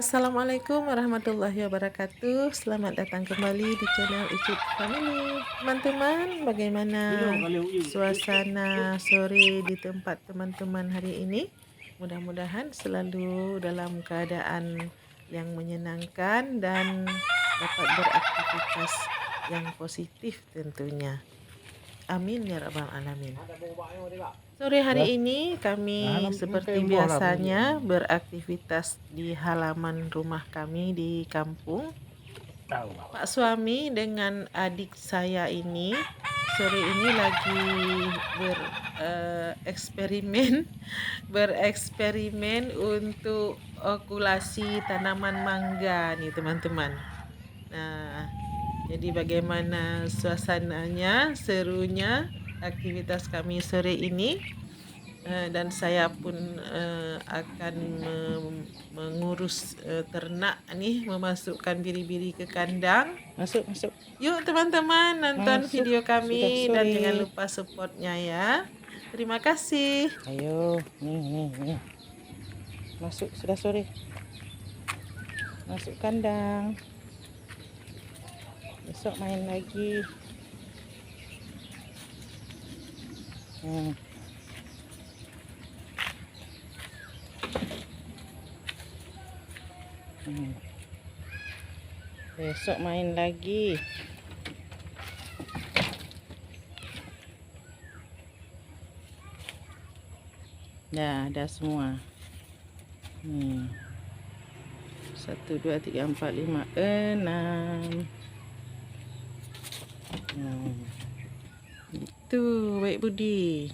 Assalamualaikum warahmatullahi wabarakatuh. Selamat datang kembali di channel Icip Family. Teman-teman, bagaimana suasana sore di tempat teman-teman hari ini? Mudah-mudahan selalu dalam keadaan yang menyenangkan dan dapat beraktivitas yang positif tentunya. Amin ya rabbal alamin. Sore hari ini kami seperti biasanya beraktivitas di halaman rumah kami di kampung. Pak suami dengan adik saya ini sore ini lagi bereksperimen bereksperimen untuk okulasi tanaman mangga nih teman-teman. Nah, jadi bagaimana suasananya, serunya aktivitas kami sore ini. Dan saya pun akan mengurus ternak nih, memasukkan biri-biri ke kandang. Masuk, masuk. Yuk teman-teman nonton Masuk. video Sudah kami dan sore. jangan lupa supportnya ya. Terima kasih. Ayo, nih. Masuk, sudah sore. Masuk kandang. Besok main lagi. Hmm. Besok main lagi. Dah, ada semua. Nih. 1, 2, 3, 4, 5, 6. Itu baik budi.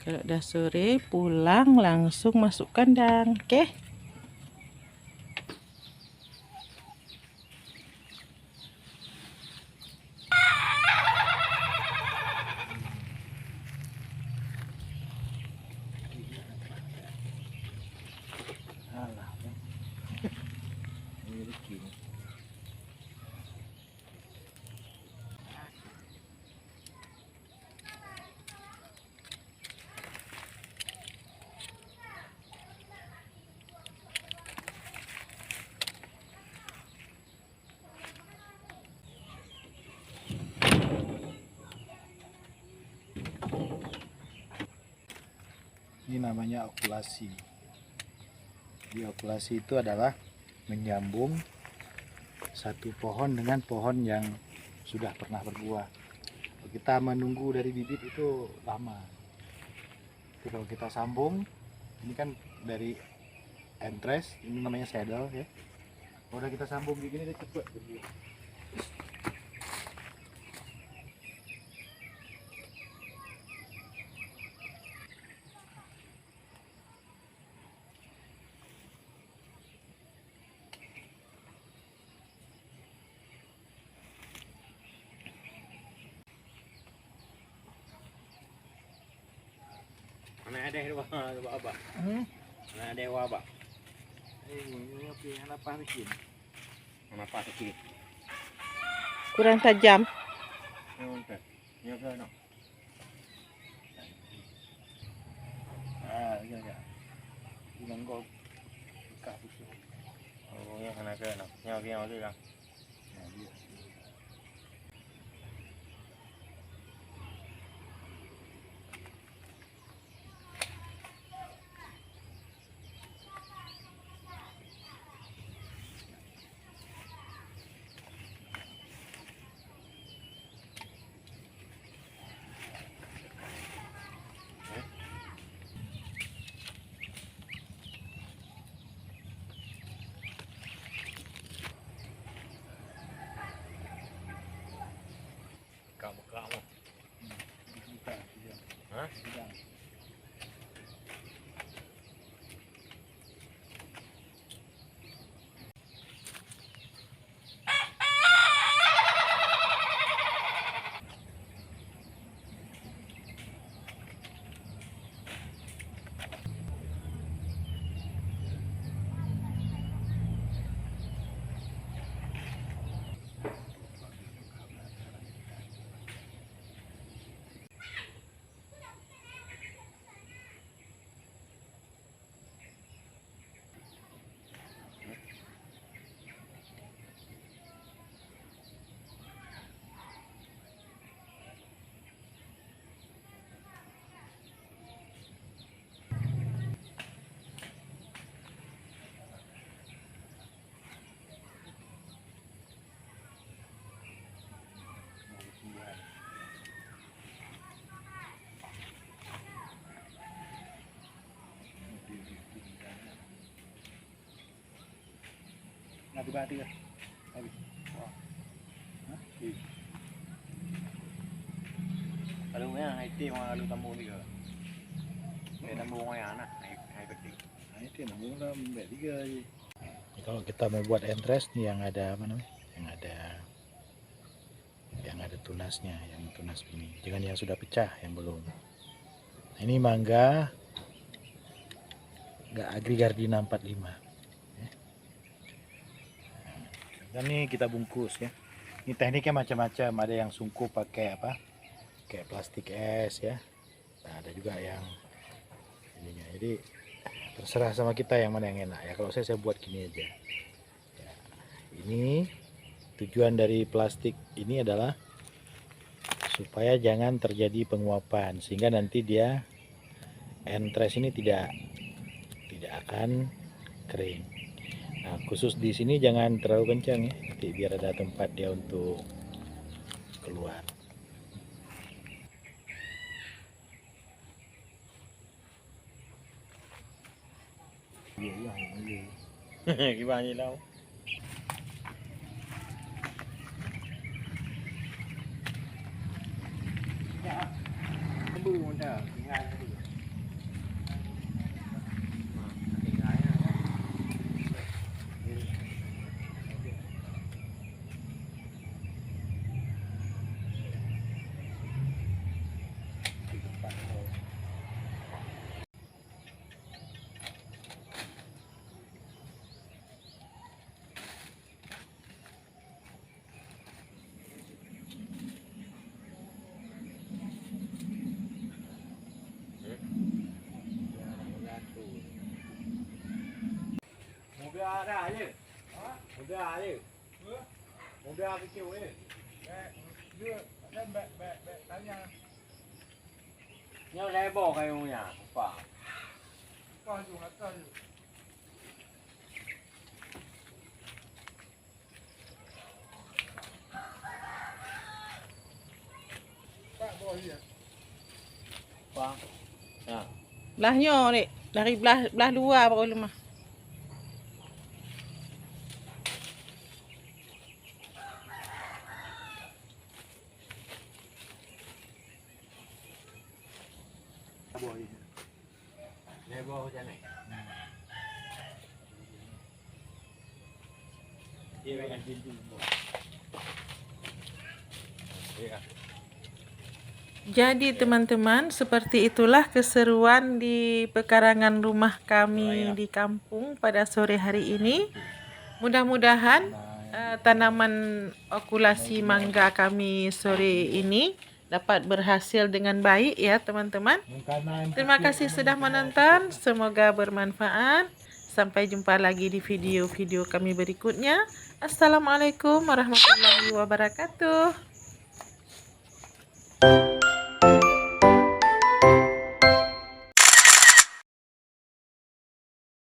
Kalau dah sore pulang langsung masuk kandang, oke? Ini namanya okulasi. Di okulasi itu adalah menyambung satu pohon dengan pohon yang sudah pernah berbuah. Kalau kita menunggu dari bibit itu lama. Tapi kalau kita sambung, ini kan dari entres, ini namanya saddle ya. Kalau udah kita sambung begini dia cepat berbuah. Mana ada hewan apa? Mana ada hewan apa? Ini apa bikin? Mana apa sikit? Kurang tajam. Oke. Ya ke no. Ya. Bilang kau buka busuk. Oh, ya kana ke no. Ya tu lah. Nah, dia. Nak dibati ke? Habis. Wah. Hah? Kalau yang IT mga kalau tambung tiga. May tambung nga yan hai penting. Nah, itu nambung lah mbak 3 aja. Kalau kita mau buat entres nih yang ada apa namanya? Yang ada tunasnya, yang tunas ini. Jangan yang sudah pecah, yang belum. Nah, ini mangga nggak Agrigardina 45. Dan ini kita bungkus ya. Ini tekniknya macam-macam. Ada yang sungkup pakai apa? Kayak plastik es ya. Nah, ada juga yang ininya. Jadi terserah sama kita yang mana yang enak ya. Kalau saya buat gini aja. Ya, ini tujuan dari plastik ini adalah supaya jangan terjadi penguapan, sehingga nanti dia entres ini tidak akan kering. Nah, khusus di sini jangan terlalu kencang ya, nanti biar ada tempat dia untuk keluar. Gimana đâu? Bưng dah, tinggal tadi. Mobil ada aja. Mobil aja. Mobil kecil ni. Nhau lấy bỏ cái ông nhà, quả. Quả. Ya. Belahnya dek. Dari belah luar baru lemah. Lấy bỏ cái này. Dia akan jinjing bỏ. Iya. Jadi teman-teman, seperti itulah keseruan di pekarangan rumah kami di kampung pada sore hari ini. Mudah-mudahan tanaman okulasi mangga kami sore ini dapat berhasil dengan baik ya teman-teman. Terima kasih sudah menonton, semoga bermanfaat. Sampai jumpa lagi di video-video kami berikutnya. Assalamualaikum warahmatullahi wabarakatuh.